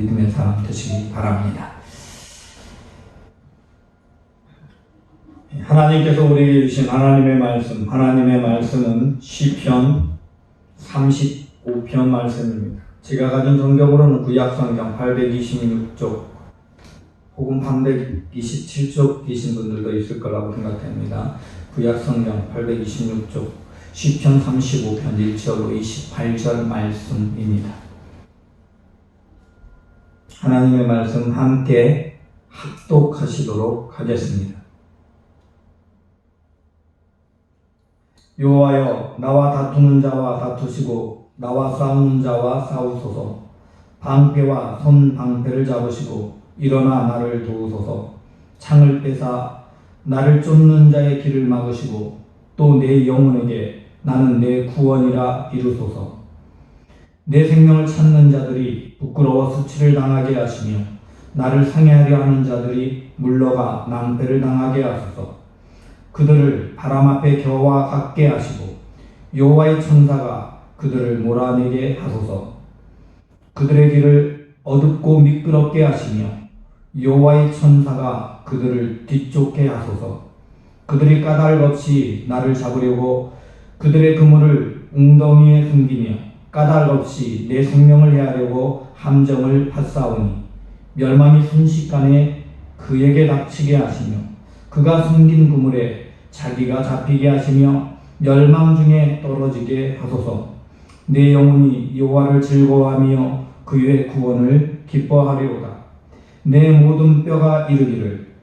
믿음의 사람 되시기 바랍니다. 하나님께서 우리에게 주신 하나님의 말씀은 시편 35편 말씀입니다. 제가 가진 성경으로는 구약성경 826쪽 혹은 327쪽이신 분들도 있을 거라고 생각됩니다. 구약성경 826쪽 시편 35편 1절로 28절 말씀입니다. 하나님의 말씀 함께 합독하시도록 하겠습니다. 여호와여, 나와 다투는 자와 다투시고 나와 싸우는 자와 싸우소서. 방패와 손방패를 잡으시고 일어나 나를 도우소서. 창을 빼사 나를 쫓는 자의 길을 막으시고 또 내 영혼에게 나는 내 구원이라 이루소서. 내 생명을 찾는 자들이 부끄러워 수치를 당하게 하시며 나를 상해하려 하는 자들이 물러가 낭패를 당하게 하소서. 그들을 바람 앞에 겨와 같게 하시고 여호와의 천사가 그들을 몰아내게 하소서. 그들의 길을 어둡고 미끄럽게 하시며 여호와의 천사가 그들을 뒤쫓게 하소서. 그들이 까닭 없이 나를 잡으려고 그들의 그물을 웅덩이에 숨기며 까닭 없이 내 생명을 해하려고 함정을 팠사오니 멸망이 순식간에 그에게 닥치게 하시며 그가 숨긴 그물에 자기가 잡히게 하시며 멸망 중에 떨어지게 하소서. 내 영혼이 여호와를 즐거워하며 그의 구원을 기뻐하리로다. 내 모든 뼈가 이르기를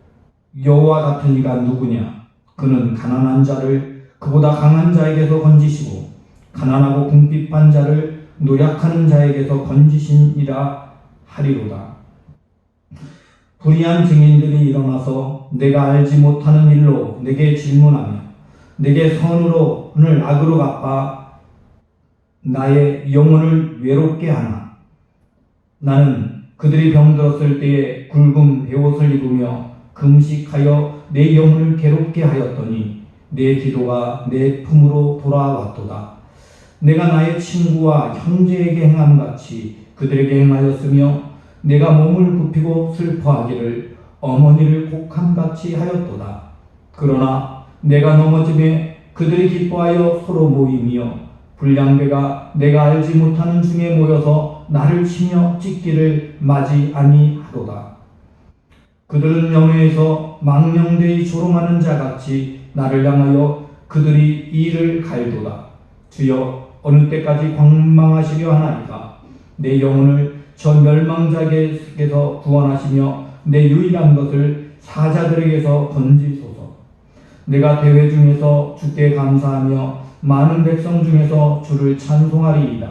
여호와 같은 이가 누구냐? 그는 가난한 자를 그보다 강한 자에게서 건지시고 가난하고 궁핍한 자를 노력하는 자에게서 건지시니라 하리로다. 불의한 증인들이 일어나서 내가 알지 못하는 일로 내게 질문하며 내게 선으로 오늘 악으로 갚아 나의 영혼을 외롭게 하나. 나는 그들이 병들었을 때에 굵은 베옷을 입으며 금식하여 내 영혼을 괴롭게 하였더니 내 기도가 내 품으로 돌아왔도다. 내가 나의 친구와 형제에게 행함같이 그들에게 행하였으며 내가 몸을 굽히고 슬퍼하기를 어머니를 곡함같이 하였도다. 그러나 내가 넘어짐에 그들이 기뻐하여 서로 모이며 불량배가 내가 알지 못하는 중에 모여서 나를 치며 찢기를 맞이 아니하도다. 그들은 영회에서 망령되이 조롱하는 자같이 나를 향하여 그들이 이를 갈도다. 주여, 어느 때까지 광망하시려 하나이까? 내 영혼을 저 멸망자에게서 구원하시며 내 유일한 것을 사자들에게서 건지소서. 내가 대회 중에서 주께 감사하며 많은 백성 중에서 주를 찬송하리이다.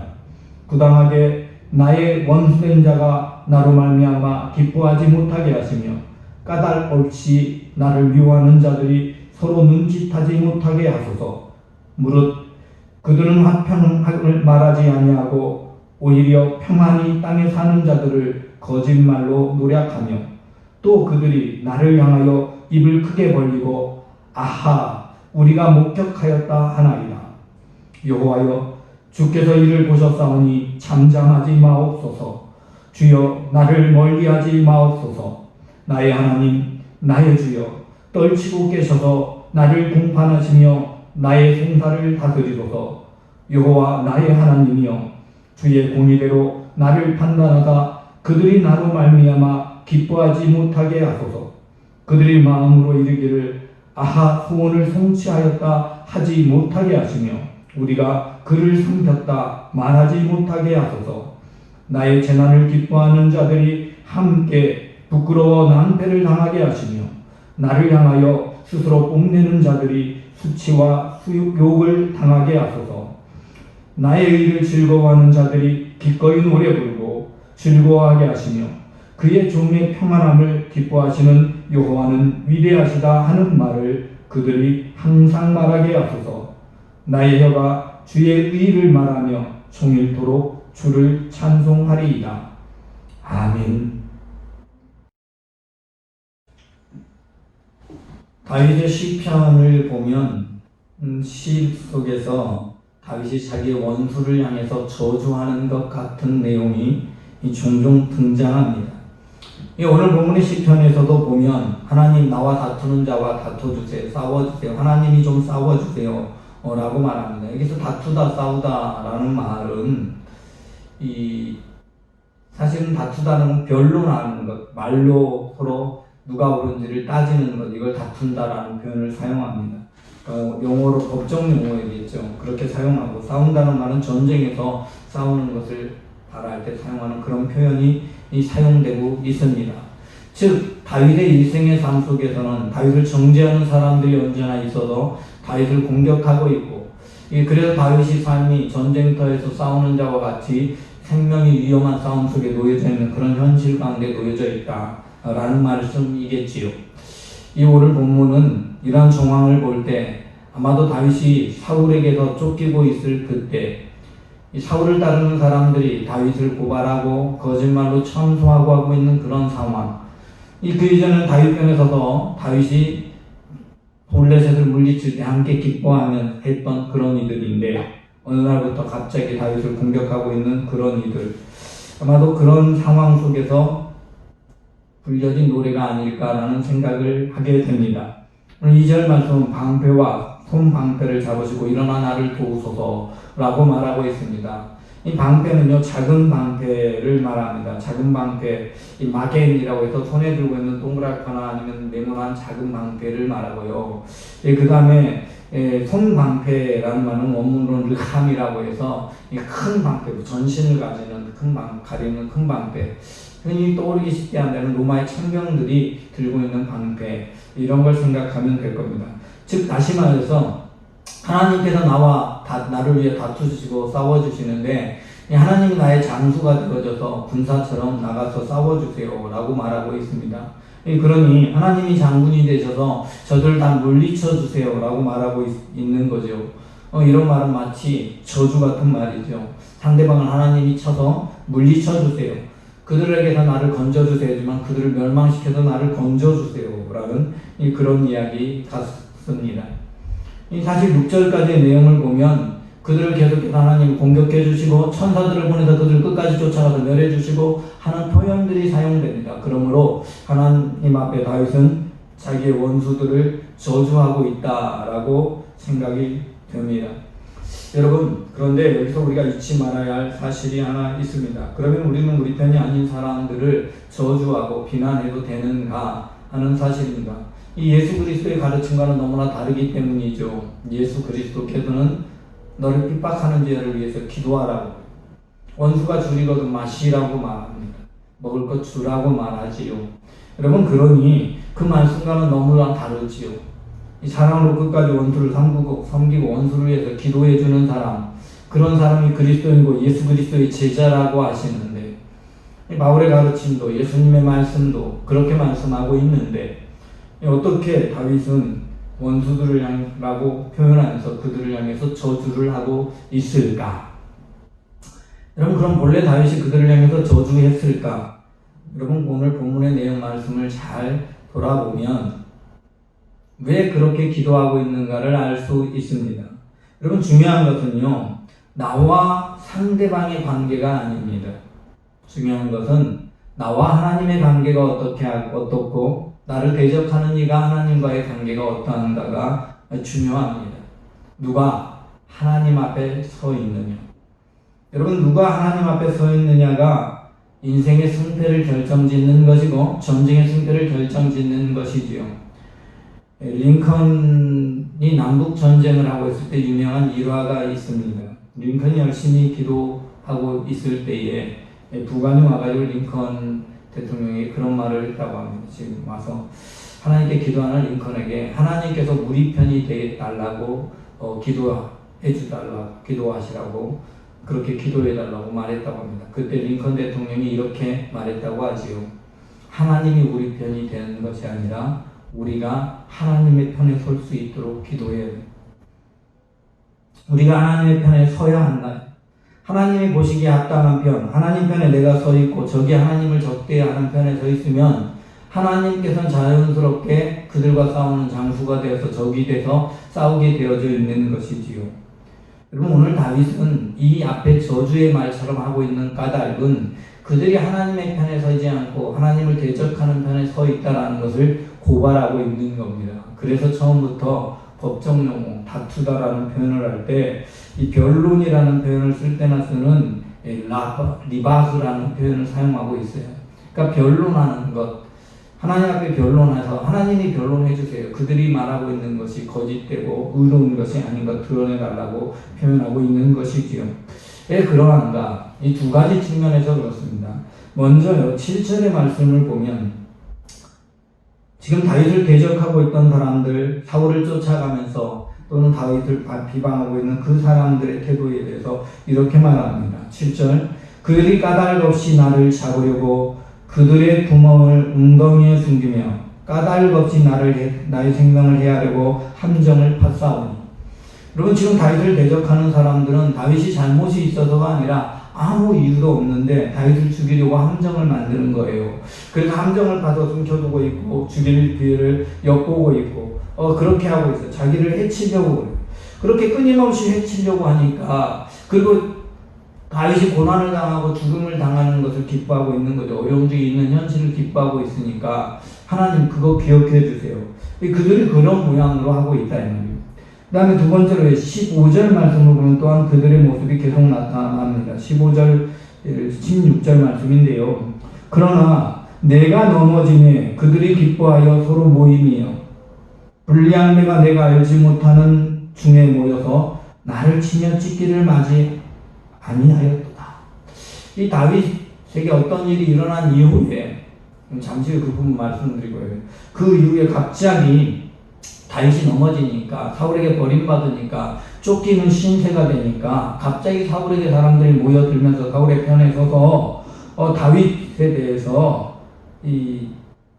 부당하게 나의 원수된 자가 나로 말미암아 기뻐하지 못하게 하시며 까닭 없이 나를 미워하는 자들이 서로 눈짓하지 못하게 하소서. 무릇 그들은 화평을 말하지 아니하고 오히려 평안히 땅에 사는 자들을 거짓말로 노략하며 또 그들이 나를 향하여 입을 크게 벌리고 아하, 우리가 목격하였다 하나이다. 여호와여, 주께서 이를 보셨사오니 잠잠하지 마옵소서. 주여, 나를 멀리하지 마옵소서. 나의 하나님, 나의 주여, 떨치고 계셔서 나를 공판하시며 나의 생사를 다스리소서. 여호와 나의 하나님이여, 주의 공의대로 나를 판단하사 그들이 나로 말미암아 기뻐하지 못하게 하소서. 그들이 마음으로 이르기를 아하, 소원을 성취하였다 하지 못하게 하시며 우리가 그를 삼켰다 말하지 못하게 하소서. 나의 재난을 기뻐하는 자들이 함께 부끄러워 낭패를 당하게 하시며 나를 향하여 스스로 뽐내는 자들이 수치와 욕을 당하게 하소서. 나의 의를 즐거워하는 자들이 기꺼이 노래 부르고 즐거워하게 하시며 그의 종의 평안함을 기뻐하시는 여호와는 위대하시다 하는 말을 그들이 항상 말하게 하소서. 나의 혀가 주의 의를 말하며 종일토록 주를 찬송하리이다. 아멘. 다윗의 시편을 보면 시 속에서 다윗이 자기의 원수를 향해서 저주하는 것 같은 내용이 종종 등장합니다. 오늘 본문의 시편에서도 보면 하나님 나와 다투는 자와 다퉈주세요. 싸워주세요. 하나님이 좀 싸워주세요. 라고 말합니다. 여기서 다투다 싸우다 라는 말은 사실은 다투다는 건 변론하는 것, 말로 서로 누가 옳은지를 따지는 것, 이걸 다툰다라는 표현을 사용합니다. 용어로 법정 용어이겠죠. 그렇게 사용하고, 싸운다는 말은 전쟁에서 싸우는 것을 말할 때 사용하는 그런 표현이 사용되고 있습니다. 즉 다윗의 일생의 삶 속에서는 다윗을 정죄하는 사람들이 언제나 있어서 다윗을 공격하고 있고, 그래서 다윗의 삶이 전쟁터에서 싸우는 자와 같이 생명이 위험한 싸움 속에 놓여져 있는 그런 현실 가운데 놓여져 있다라는 말씀이겠지요. 이 오늘 본문은 이러한 정황을 볼 때 아마도 다윗이 사울에게서 쫓기고 있을 그때, 이 사울을 따르는 사람들이 다윗을 고발하고 거짓말로 참소하고 하고 있는 그런 상황, 그 이전에는 다윗 편에 서서 다윗이 블레셋을 물리칠 때 함께 기뻐하면 했던 그런 이들인데, 어느 날부터 갑자기 다윗을 공격하고 있는 그런 이들, 아마도 그런 상황 속에서 불려진 노래가 아닐까라는 생각을 하게 됩니다. 오늘 2절 말씀은 방패와 손방패를 잡으시고 일어나 나를 도우소서라고 말하고 있습니다. 이 방패는요, 작은 방패를 말합니다. 작은 방패, 이 마겐이라고 해서 손에 들고 있는 동그랗거나 아니면 네모난 작은 방패를 말하고요. 그 다음에 손방패라는 말은 원문으로는 르함이라고 해서 큰 방패, 전신을 가지는 가리는 큰 방패. 흔히 떠오르기 쉽게 한다면 로마의 창병들이 들고 있는 방패, 이런 걸 생각하면 될 겁니다. 즉 다시 말해서 하나님께서 나를 위해 다투시고 싸워주시는데, 하나님이 나의 장수가 되어져서 군사처럼 나가서 싸워주세요 라고 말하고 있습니다. 그러니 하나님이 장군이 되셔서 저들 다 물리쳐 주세요 라고 말하고 있는 거죠. 이런 말은 마치 저주 같은 말이죠. 상대방을 하나님이 쳐서 물리쳐 주세요, 그들에게서 나를 건져주세요지만 그들을 멸망시켜서 나를 건져주세요 라는 그런 이야기 같습니다. 사실 6절까지의 내용을 보면 그들을 계속해서 하나님이 공격해 주시고 천사들을 보내서 그들을 끝까지 쫓아가서 멸해 주시고 하는 표현들이 사용됩니다. 그러므로 하나님 앞에 다윗은 자기의 원수들을 저주하고 있다라고 생각이 됩니다. 여러분, 그런데 여기서 우리가 잊지 말아야 할 사실이 하나 있습니다. 그러면 우리는 우리 편이 아닌 사람들을 저주하고 비난해도 되는가 하는 사실입니다. 이 예수 그리스도의 가르침과는 너무나 다르기 때문이죠. 예수 그리스도께서는 너를 핍박하는 자를 위해서 기도하라고, 원수가 줄이거든 마시라고 말합니다. 먹을 것 주라고 말하지요. 여러분, 그러니 그 말씀과는 너무나 다르지요. 이 사랑으로 끝까지 원수를 섬기고 원수를 위해서 기도해 주는 사람, 그런 사람이 그리스도인고 예수 그리스도의 제자라고 하시는데, 바울의 가르침도 예수님의 말씀도 그렇게 말씀하고 있는데, 어떻게 다윗은 원수들을 향하고 표현하면서 그들을 향해서 저주를 하고 있을까? 여러분, 그럼 본래 다윗이 그들을 향해서 저주했을까? 여러분, 오늘 본문의 내용 말씀을 잘 돌아보면 왜 그렇게 기도하고 있는가를 알 수 있습니다. 여러분, 중요한 것은요, 나와 상대방의 관계가 아닙니다. 중요한 것은 나와 하나님의 관계가 어떻고 나를 대적하는 이가 하나님과의 관계가 어떠한가가 중요합니다. 누가 하나님 앞에 서 있느냐. 여러분, 누가 하나님 앞에 서 있느냐가 인생의 승패를 결정짓는 것이고 전쟁의 승패를 결정짓는 것이지요. 링컨이 남북 전쟁을 하고 있을 때 유명한 일화가 있습니다. 링컨이 열심히 기도하고 있을 때에 부관이 와가지고 링컨 대통령이 그런 말을 했다고 합니다. 지금 와서 하나님께 기도하는 링컨에게 하나님께서 우리 편이 되달라고 기도하시라고 그렇게 기도해달라고 말했다고 합니다. 그때 링컨 대통령이 이렇게 말했다고 하지요. 하나님이 우리 편이 되는 것이 아니라 우리가 하나님의 편에 설 수 있도록 기도해야 돼요. 우리가 하나님의 편에 서야 한다. 하나님이 보시기에 합당한 편, 하나님 편에 내가 서 있고 저기 하나님을 적대하는 편에 서 있으면 하나님께서는 자연스럽게 그들과 싸우는 장수가 되어서 적이 돼서 싸우게 되어져 있는 것이지요. 여러분, 오늘 다윗은 이 앞에 저주의 말처럼 하고 있는 까닭은 그들이 하나님의 편에 서지 않고 하나님을 대적하는 편에 서 있다라는 것을 고발하고 있는 겁니다. 그래서 처음부터 법정 용어, 다투다라는 표현을 할 때 이 변론이라는 표현을 쓸 때나 쓰는 리바스라는 표현을 사용하고 있어요. 그러니까 변론하는 것, 하나님 앞에 변론해서 하나님이 변론해 주세요. 그들이 말하고 있는 것이 거짓되고 의로운 것이 아닌 것 드러내달라고 표현하고 있는 것이지요. 왜 그러한가? 이 두 가지 측면에서 그렇습니다. 먼저요, 7절의 말씀을 보면 지금 다윗을 대적하고 있던 사람들, 사울을 쫓아가면서 또는 다윗을 비방하고 있는 그 사람들의 태도에 대해서 이렇게 말합니다. 7절, 그들이 까닭 없이 나를 잡으려고 그들의 구멍을 웅덩이에 숨기며 까닭 없이 나의 생명을 해하려고 함정을 파싸오니. 여러분, 지금 다윗을 대적하는 사람들은 다윗이 잘못이 있어서가 아니라 아무 이유도 없는데 다윗을 죽이려고 함정을 만드는 거예요. 그래서 함정을 파서 숨겨두고 있고 죽일 기회를 엿보고 있고 그렇게 하고 있어요. 자기를 해치려고 그래요. 그렇게 끊임없이 해치려고 하니까, 그리고 다윗이 고난을 당하고 죽음을 당하는 것을 기뻐하고 있는 거죠. 어려움 중에 있는 현실을 기뻐하고 있으니까 하나님 그거 기억해 주세요. 그들이 그런 모양으로 하고 있다 이 말이에요. 그 다음에 두 번째로 15절 말씀을 보면 또한 그들의 모습이 계속 나타납니다. 15절, 16절 말씀인데요. 그러나 내가 넘어지매 그들이 기뻐하여 서로 모임이요. 불리한 데가 내가 알지 못하는 중에 모여서 나를 치며 찢기를 맞이 아니하였도다. 이 다윗에게 어떤 일이 일어난 이후에, 잠시 후 그 부분 말씀드리고요. 그 이후에 갑자기 다윗이 넘어지니까, 사울에게 버림받으니까, 쫓기는 신세가 되니까 갑자기 사울에게 사람들이 모여들면서 사울의 편에 서서 다윗에 대해서 이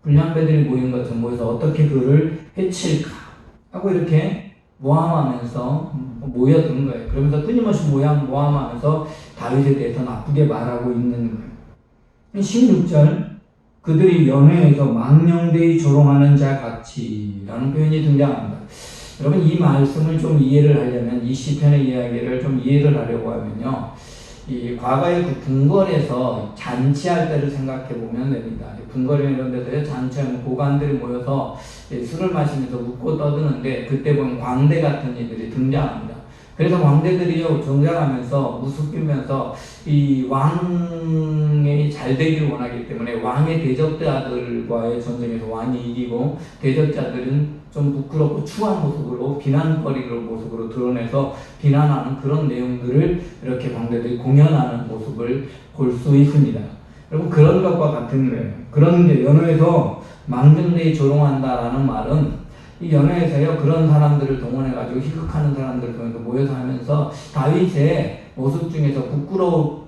불량배들이 모인 것처럼 모여서 어떻게 그를 해칠까 하고 이렇게 모함하면서 모여드는 거예요. 그러면서 끊임없이 모함하면서 다윗에 대해서 나쁘게 말하고 있는 거예요. 16절, 그들이 연회에서 망령되이 조롱하는 자 같이 라는 표현이 등장합니다. 여러분, 이 말씀을 좀 이해를 하려면, 이 시편의 이야기를 좀 이해를 하려고 하면요, 이 과거의 그 궁궐에서 잔치할 때를 생각해 보면 됩니다. 궁궐 이런 데서 잔치하면 고관들이 모여서 술을 마시면서 웃고 떠드는데, 그때 보면 광대 같은 이들이 등장합니다. 그래서 왕대들이요, 정장하면서 우습히면서 이 왕이 잘 되기를 원하기 때문에 왕의 대적자들과의 전쟁에서 왕이 이기고 대적자들은 좀 부끄럽고 추한 모습으로, 비난거리를 모습으로 드러내서 비난하는 그런 내용들을 이렇게 광대들이 공연하는 모습을 볼 수 있습니다. 여러분, 그런 것과 같은 거예요. 그런 게 연호에서 망정되이 조롱한다라는 말은, 이 연회에서요, 그런 사람들을 동원해가지고 희극하는 사람들을 통해서 모여서 하면서 다윗의 모습 중에서 부끄러운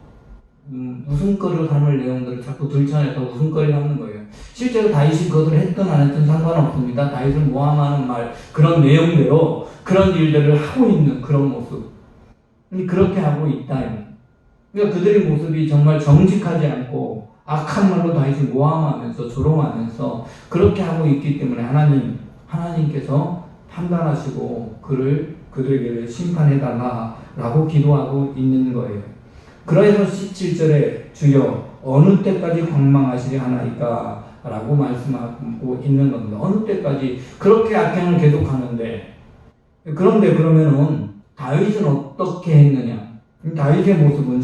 웃음거리를 담을 내용들을 자꾸 들춰내서 웃음거리를 하는 거예요. 실제로 다윗이 그것을 했든 안 했든 상관없습니다. 다윗을 모함하는 말, 그런 내용대로 그런 일들을 하고 있는 그런 모습, 그렇게 하고 있다. 그러니까 그들의 모습이 정말 정직하지 않고 악한 말로 다윗을 모함하면서 조롱하면서 그렇게 하고 있기 때문에 하나님께서 판단하시고 그들에게 심판해달라라고 기도하고 있는 거예요. 그래서 17절에 주여 어느 때까지 관망하시리 하나이까 라고 말씀하고 있는 겁니다. 어느 때까지 그렇게 악행을 계속하는데, 그런데 그러면은 다윗은 어떻게 했느냐? 다윗의 모습은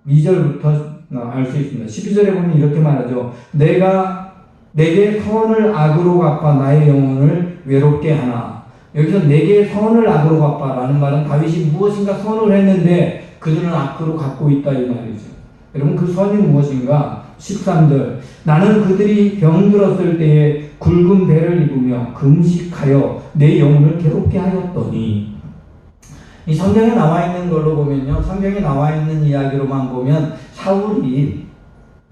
12절부터 알 수 있습니다. 12절에 보면 이렇게 말하죠. 내게 선을 악으로 갚아 나의 영혼을 외롭게 하나. 여기서 내게 선을 악으로 갚아라는 말은 다윗이 무엇인가 선을 했는데 그들은 악으로 갚고 있다 이 말이죠. 여러분, 그 선이 무엇인가? 13절, 나는 그들이 병들었을 때에 굵은 배를 입으며 금식하여 내 영혼을 괴롭게 하였더니. 이 성경에 나와 있는 걸로 보면요, 성경에 나와 있는 이야기로만 보면 사울이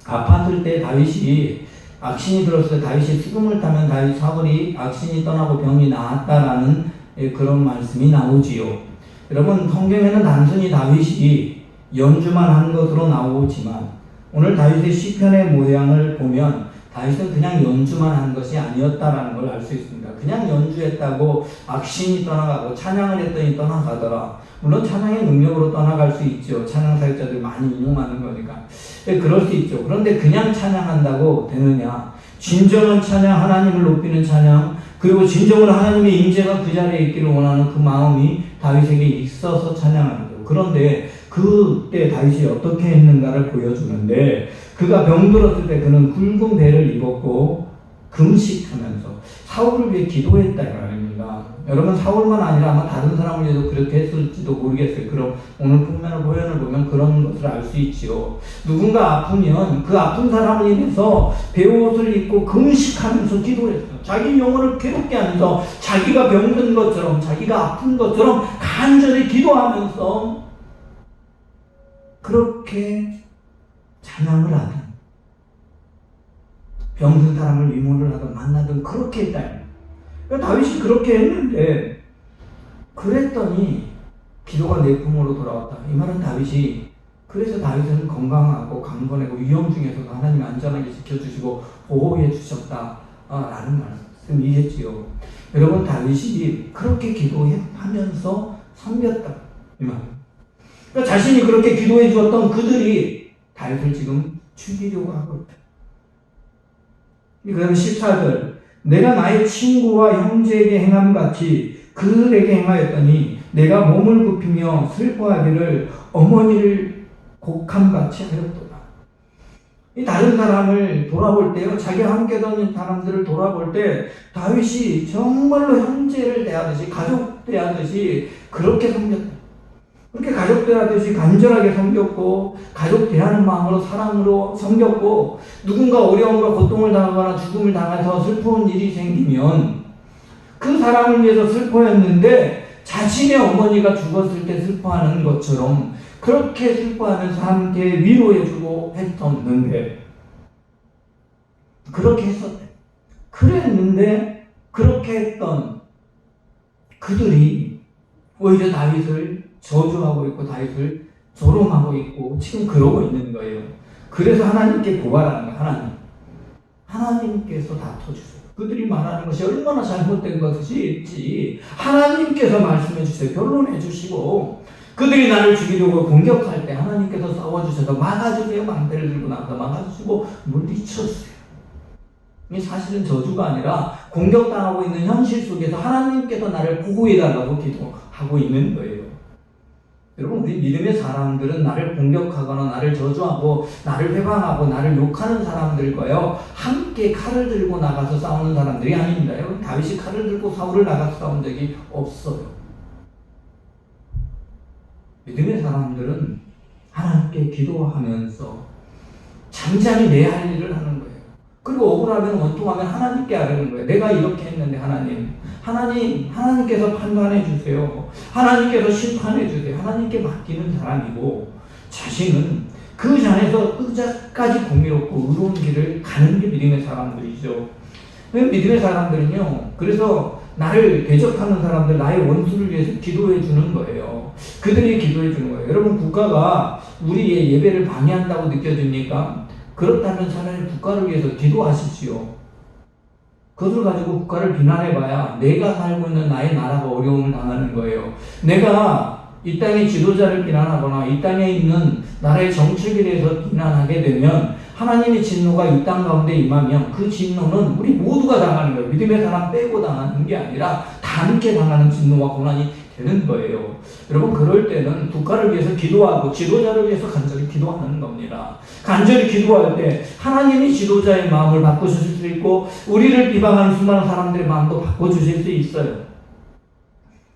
아팠을 때 다윗이 악신이 들었을 때 다윗이 수금을 타면 사울이 악신이 떠나고 병이 나았다라는 그런 말씀이 나오지요. 여러분, 성경에는 단순히 다윗이 연주만 한 것으로 나오지만 오늘 다윗의 시편의 모양을 보면 다윗은 그냥 연주만 한 것이 아니었다라는 걸 알 수 있습니다. 그냥 연주했다고 악신이 떠나가고 찬양을 했더니 떠나가더라. 물론 찬양의 능력으로 떠나갈 수 있죠. 찬양 사역자들 많이 인용하는 거니까. 그럴 수 있죠. 그런데 그냥 찬양한다고 되느냐? 진정한 찬양, 하나님을 높이는 찬양, 그리고 진정으로 하나님의 임재가 그 자리에 있기를 원하는 그 마음이 다윗에게 있어서 찬양하는 거예요. 그런데 그때 다윗이 어떻게 했는가를 보여주는데, 그가 병들었을 때 그는 굵은 배를 입었고 금식하면서 사울을 위해 기도했다 이 말입니다. 여러분, 사울만 아니라 아마 다른 사람을 위해서 그렇게 했을지도 모르겠어요. 그럼 오늘 표현을 보면 그런 것을 알 수 있지요. 누군가 아프면 그 아픈 사람을 인해서 베옷을 입고 금식하면서 기도했어요. 자기 영혼을 괴롭게 하면서 자기가 병든 것처럼, 자기가 아픈 것처럼 간절히 기도하면서 그렇게 찬양을 하든 병든 사람을 위로를 하든 만나든 그렇게 했다. 다윗이 그렇게 했는데, 그랬더니 기도가 내 품으로 돌아왔다. 이 말은 다윗이, 그래서 다윗은 건강하고 강건하고 위험 중에서도 하나님이 안전하게 지켜주시고 보호해 주셨다라는 말씀이겠지요. 여러분, 다윗이 그렇게 기도하면서 섬겼다 이 말. 그러니까 자신이 그렇게 기도해 주었던 그들이 다윗을 지금 죽이려고 하고 있다. 그다음 14절, 내가 나의 친구와 형제에게 행함같이 그들에게 행하였더니 내가 몸을 굽히며 슬퍼하기를 어머니를 곡함같이 하였도다. 이 다른 사람을 돌아볼 때요, 자기와 함께 다니는 사람들을 돌아볼 때 다윗이 정말로 형제를 대하듯이, 가족 대하듯이 그렇게 섬겼다. 그렇게 가족 대하듯이 간절하게 섬겼고, 가족 대하는 마음으로, 사랑으로 섬겼고, 누군가 어려움과 고통을 당하거나 죽음을 당해서 슬픈 일이 생기면 그 사람을 위해서 슬퍼했는데, 자신의 어머니가 죽었을 때 슬퍼하는 것처럼 그렇게 슬퍼하면서 함께 위로해주고 했었는데, 그렇게 했었대. 그랬는데 그렇게 했던 그들이 오히려 다윗을 저주하고 있고 다윗을 조롱하고 있고 지금 그러고 있는 거예요. 그래서 하나님께 고발하는 거예요. 하나님께서 다퉈주세요. 그들이 말하는 것이 얼마나 잘못된 것인지 하나님께서 말씀해 주세요. 변론해 주시고, 그들이 나를 죽이려고 공격할 때 하나님께서 싸워주셔서 막아주세요. 망대를 들고 나가서 막아주시고 물리쳐주세요. 이 사실은 저주가 아니라 공격당하고 있는 현실 속에서 하나님께서 나를 보호해달라고 기도하고 있는 거예요. 여러분, 우리 믿음의 사람들은 나를 공격하거나 나를 저주하고 나를 회방하고 나를 욕하는 사람들과요 함께 칼을 들고 나가서 싸우는 사람들이 아닙니다. 여러분, 다윗이 칼을 들고 사울을 나가서 싸운 적이 없어요. 믿음의 사람들은 하나님께 기도하면서 잠잠히 내 할 일을 하는 거예요. 그리고 억울하면 원통하면 하나님께 아뢰는 거예요. 내가 이렇게 했는데 하나님께서 판단해 주세요. 하나님께서 심판해 주세요. 하나님께 맡기는 사람이고, 자신은 그 잔에서 의자까지 공의롭고 의로운 길을 가는 게 믿음의 사람들이죠. 믿음의 사람들은요, 그래서 나를 대적하는 사람들, 나의 원수를 위해서 기도해 주는 거예요. 그들이 기도해 주는 거예요. 여러분, 국가가 우리의 예배를 방해한다고 느껴집니까? 그렇다면 차라리 국가를 위해서 기도하십시오. 그것을 가지고 국가를 비난해봐야 내가 살고 있는 나의 나라가 어려움을 당하는 거예요. 내가 이 땅의 지도자를 비난하거나 이 땅에 있는 나라의 정책에 대해서 비난하게 되면 하나님의 진노가 이 땅 가운데 임하면 그 진노는 우리 모두가 당하는 거예요. 믿음의 사람 빼고 당하는 게 아니라 다 함께 당하는 진노와 고난이 되는 거예요. 여러분, 그럴 때는 국가를 위해서 기도하고 지도자를 위해서 간절히 기도하는 겁니다. 간절히 기도할 때 하나님이 지도자의 마음을 바꿔주실 수 있고, 우리를 비방하는 수많은 사람들의 마음도 바꿔주실 수 있어요.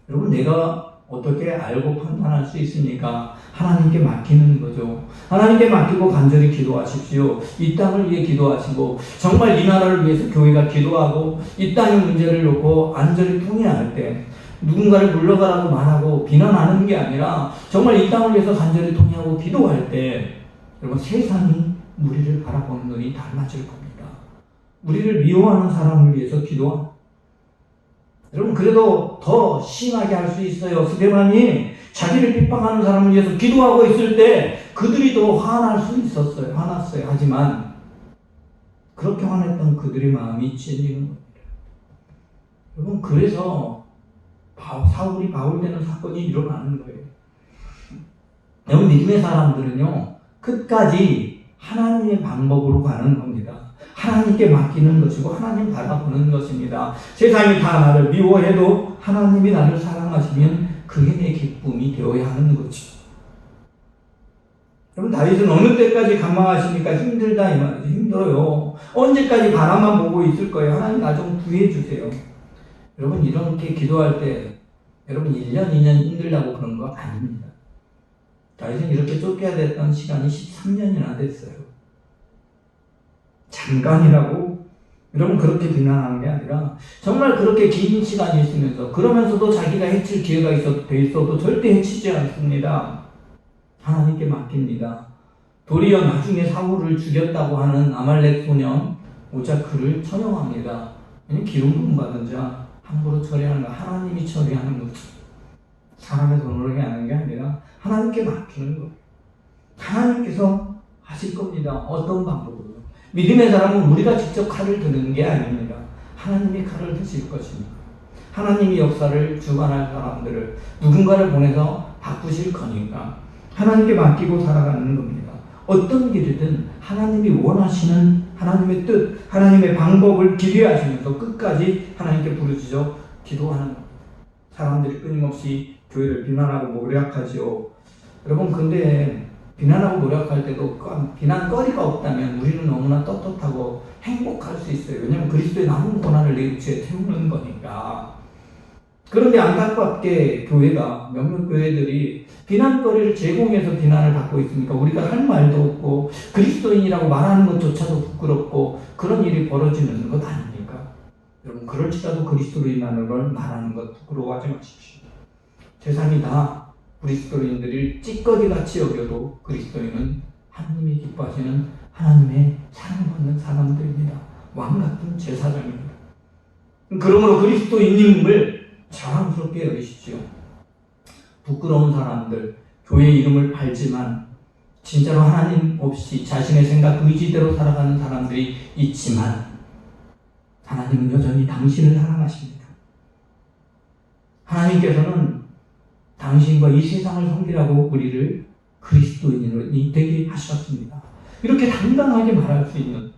여러분, 내가 어떻게 알고 판단할 수 있습니까? 하나님께 맡기는 거죠. 하나님께 맡기고 간절히 기도하십시오. 이 땅을 위해 기도하시고, 정말 이 나라를 위해서 교회가 기도하고 이 땅의 문제를 놓고 안전히 통일할 때 누군가를 물러가라고 말하고 비난하는 게 아니라 정말 이 땅을 위해서 간절히 통일하고 기도할 때, 여러분, 세상이 우리를 바라보는 눈이 달라질 겁니다. 우리를 미워하는 사람을 위해서 기도합니다. 여러분, 그래도 더 심하게 할 수 있어요. 스데반이 자기를 핍박하는 사람을 위해서 기도하고 있을 때 그들이 더 화날 수 있었어요. 화났어요. 하지만 그렇게 화냈던 그들의 마음이 찢어지는 겁니다. 여러분, 그래서 사울이 바울되는 사건이 일어나는 거예요. 여러분, 믿음의 사람들은요, 끝까지 하나님의 방법으로 가는 겁니다. 하나님께 맡기는 것이고 하나님 바라보는 것입니다. 세상이 다 나를 미워해도 하나님이 나를 사랑하시면 그게 내 기쁨이 되어야 하는 거죠. 여러분, 다윗은 어느 때까지 감망하십니까? 힘들다 이 말이죠. 힘들어요. 언제까지 바라만 보고 있을 거예요? 하나님 나 좀 구해주세요. 여러분, 이렇게 기도할 때 여러분 1년 2년 힘들다고 그런 거 아닙니다. 다윗은 이렇게 쫓겨야 됐던 시간이 13년이나 됐어요. 잠깐이라고 여러분 그렇게 비난하는 게 아니라 정말 그렇게 긴 시간이 있으면서 그러면서도 자기가 해칠 기회가 있어도 절대 해치지 않습니다. 하나님께 맡깁니다. 도리어 나중에 사울을 죽였다고 하는 아말렉 소년 오자 그를 처형합니다. 기름 부음 받은 자 함부로 처리하는 거 하나님이 처리하는 거죠. 사람의 손으로 하는 게 아니라 하나님께 맡기는 거예요. 하나님께서 하실 겁니다. 어떤 방법으로. 믿음의 사람은 우리가 직접 칼을 드는 게 아닙니다. 하나님이 칼을 드실 것입니다. 하나님이 역사를 주관할 사람들을 누군가를 보내서 바꾸실 거니까 하나님께 맡기고 살아가는 겁니다. 어떤 길이든 하나님이 원하시는 하나님의 뜻, 하나님의 방법을 기대하시면서 끝까지 하나님께 부르짖어 기도하는 겁니다. 사람들이 끊임없이 교회를 비난하고 모략하지요. 여러분, 근데 비난하고 모략할 때도 비난거리가 없다면 우리는 너무나 떳떳하고 행복할 수 있어요. 왜냐하면 그리스도의 남은 고난을 내 육체에 태우는 거니까. 그런데 안타깝게 교회가 몇몇 교회들이 비난거리를 제공해서 비난을 받고 있으니까 우리가 할 말도 없고 그리스도인이라고 말하는 것조차도 부끄럽고 그런 일이 벌어지는 것 아닙니까? 여러분, 그럴지라도 그리스도인이라는 걸 말하는 것 부끄러워하지 마십시오. 세상이 다 그리스도인들을 찌꺼기같이 여겨도 그리스도인은 하나님이 기뻐하시는 하나님의 사랑받는 사람들입니다. 왕같은 제사장입니다. 그러므로 그리스도인임을 자랑스럽게 여기시지요. 부끄러운 사람들, 교회 이름을 팔지만 진짜로 하나님 없이 자신의 생각, 의지대로 살아가는 사람들이 있지만 하나님은 여전히 당신을 사랑하십니다. 하나님께서는 당신과 이 세상을 섬기라고 우리를 그리스도인이 되게 하셨습니다. 이렇게 당당하게 말할 수 있는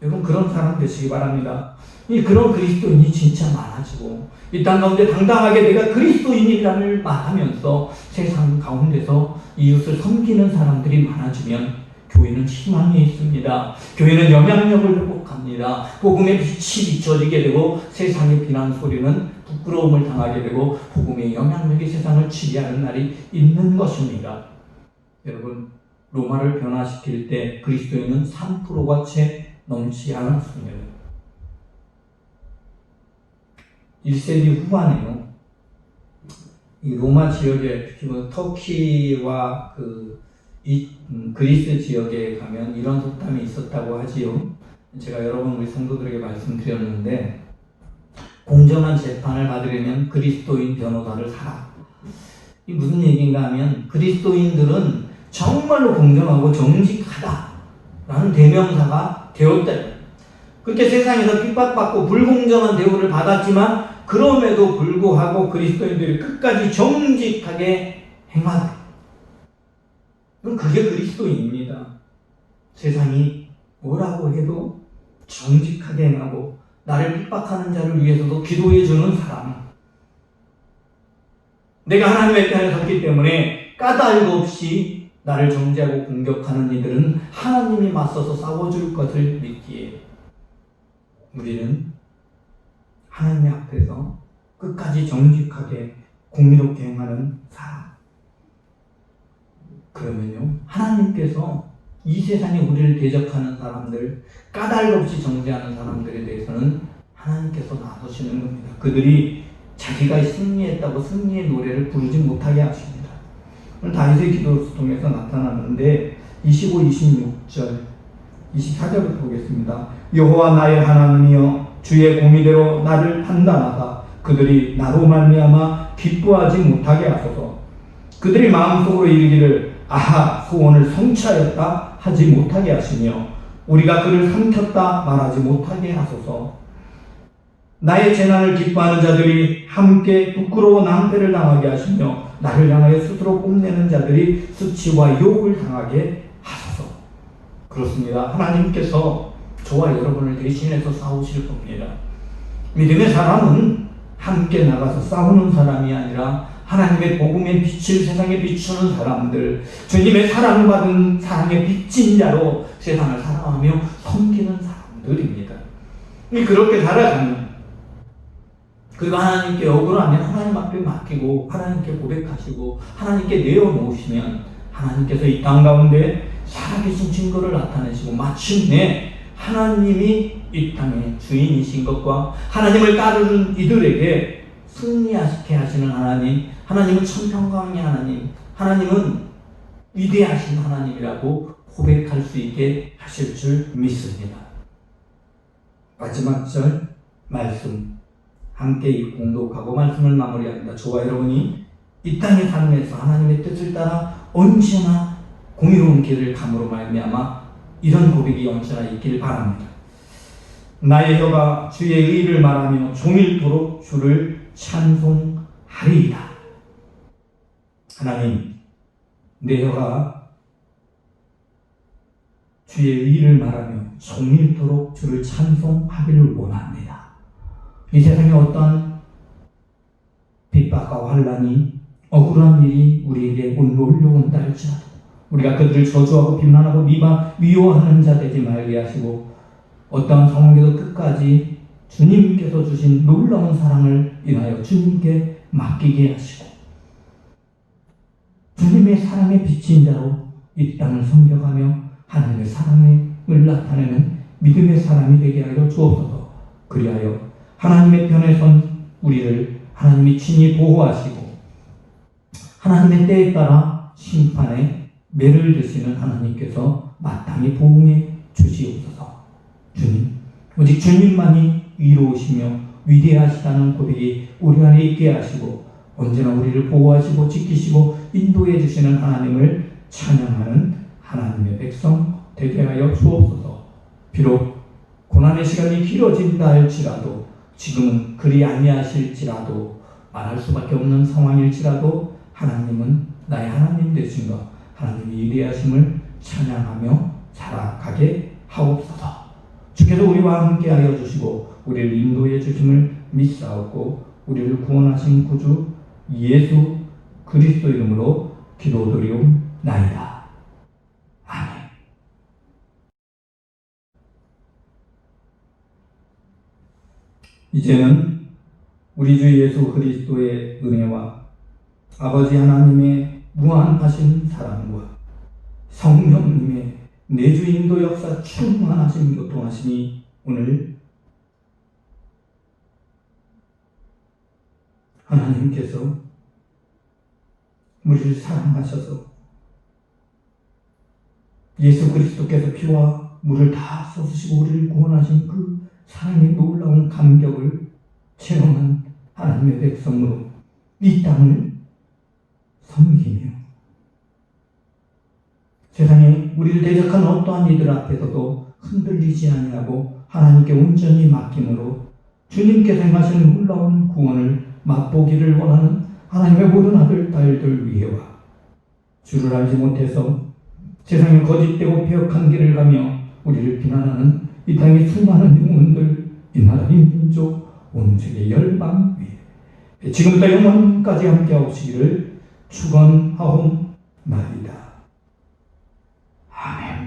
여러분 그런 사람 되시기 바랍니다. 그런 그리스도인이 진짜 많아지고 이 땅 가운데 당당하게 내가 그리스도인이라는 말하면서 세상 가운데서 이웃을 섬기는 사람들이 많아지면 교회는 희망이 있습니다. 교회는 영향력을 회복합니다. 복음의 빛이 비춰지게 되고 세상의 비난 소리는 부끄러움을 당하게 되고 복음의 영향력이 세상을 지배하는 날이 있는 것입니다. 여러분, 로마를 변화시킬 때 그리스도인은 3%가 채 넘지 않았습니다. 1세기 후반에요. 이 로마 지역에 특히 터키와 그리스 지역에 가면 이런 속담이 있었다고 하지요. 제가 여러 번 우리 성도들에게 말씀드렸는데 공정한 재판을 받으려면 그리스도인 변호사를 사라. 이 무슨 얘기인가 하면 그리스도인들은 정말로 공정하고 정직하다라는 대명사가 되었다. 그렇게 세상에서 핍박받고 불공정한 대우를 받았지만 그럼에도 불구하고 그리스도인들이 끝까지 정직하게 행하다. 그럼 그게 그리스도인입니다. 세상이 뭐라고 해도 정직하게 행하고 나를 핍박하는 자를 위해서도 기도해주는 사람. 내가 하나님의 편에 섰기 때문에 까닭 없이 나를 정죄하고 공격하는 이들은 하나님이 맞서서 싸워줄 것을 믿기에 우리는 하나님의 앞에서 끝까지 정직하게 공의롭게 행하는 사람. 그러면요, 하나님께서 이 세상에 우리를 대적하는 사람들, 까닭 없이 정죄하는 사람들에 대해서는 하나님께서 나서시는 겁니다. 그들이 자기가 승리했다고 승리의 노래를 부르지 못하게 하십니다. 오늘 다윗의 기도를 통해서 나타나는데 25, 26절, 24절부터 보겠습니다. 여호와 나의 하나님이여 주의 공의대로 나를 판단하사 그들이 나로 말미암아 기뻐하지 못하게 하소서. 그들이 마음속으로 이르기를 아하 소원을 성취하였다 하지 못하게 하시며 우리가 그를 삼켰다 말하지 못하게 하소서. 나의 재난을 기뻐하는 자들이 함께 부끄러워 낭패를 당하게 하시며 나를 향하여 스스로 뽐내는 자들이 수치와 욕을 당하게 하소서. 그렇습니다. 하나님께서 저와 여러분을 대신해서 싸우실 겁니다. 믿음의 사람은 함께 나가서 싸우는 사람이 아니라 하나님의 복음의 빛을 세상에 비추는 사람들, 주님의 사랑받은 사랑의 빚진 자로 세상을 사랑하며 섬기는 사람들입니다. 그렇게 살아가면, 그리고 하나님께 억울하면 하나님 앞에 맡기고 하나님께 고백하시고 하나님께 내어놓으시면 하나님께서 이 땅 가운데 살아계신 증거를 나타내시고 마침내 하나님이 이 땅의 주인이신 것과 하나님을 따르는 이들에게 승리하게 하시는 하나님, 하나님은 천평강의 하나님, 하나님은 위대하신 하나님이라고 고백할 수 있게 하실 줄 믿습니다. 마지막 절 말씀 함께 이 공독하고 말씀을 마무리합니다. 저와 여러분이 이 땅의 삶에서 하나님의 뜻을 따라 언제나 공의로운 길을 감으로 말미암아 이런 고백이 언제나 있길 바랍니다. 나의 혀가 주의 의를 말하며 종일토록 주를 찬송하리이다. 하나님, 내 혀가 주의 의를 말하며 종일토록 주를 찬송하기를 원합니다. 이 세상에 어떠한 핍박과 환난이, 억울한 일이 우리에게 몰려온다 할지라도 우리가 그들을 저주하고 비난하고 미워하는 자 되지 말게 하시고 어떠한 상황에도 끝까지 주님께서 주신 놀라운 사랑을 인하여 주님께 맡기게 하시고 주님의 사랑에 비친 자로 이 땅을 섬겨가며 하나님의 사랑을 나타내는 믿음의 사람이 되게 하여 주옵소서. 그리하여 하나님의 편에 선 우리를 하나님이 친히 보호하시고 하나님의 때에 따라 심판의 매를 드시는 하나님께서 마땅히 보응해 주시옵소서. 주님, 오직 주님만이 위로우시며 위대하시다는 고백이 우리 안에 있게 하시고 언제나 우리를 보호하시고 지키시고 인도해 주시는 하나님을 찬양하는 하나님의 백성 되게 하여 주옵소서. 비록 고난의 시간이 길어진다 할지라도 지금은 그리 아니하실지라도 말할 수밖에 없는 상황일지라도 하나님은 나의 하나님 되신가 하나님의 위대하심을 찬양하며 살아가게 하옵소서. 주께서 우리와 함께하여 주시고 우리를 인도해 주심을 믿사옵고 우리를 구원하신 구주 예수 그리스도 이름으로 기도드리옵나이다. 아멘. 이제는 우리 주 예수 그리스도의 은혜와 아버지 하나님의 무한하신 사랑과 성령님의 내주 인도 역사 충만하신 교통하심이 오늘 하나님께서 우리를 사랑하셔서 예수 그리스도께서 피와 물을 다 쏟으시고 우리를 구원하신 그 사랑의 놀라운 감격을 체험한 하나님의 백성으로 이 땅을 섬기며 세상에 우리를 대적한 어떠한 이들 앞에서도 흔들리지 아니하고 하나님께 온전히 맡김으로 주님께서 행하신 놀라운 구원을 맛보기를 원하는 하나님의 모든 아들, 딸들 위해와 주를 알지 못해서 세상에 거짓되고 폐역한 길을 가며 우리를 비난하는 이 땅의 수많은 영혼들, 이 나라, 이 민족, 온 세계 열방 위에 지금부터 영원까지 함께하시기를 축원하옵나이다. 아멘.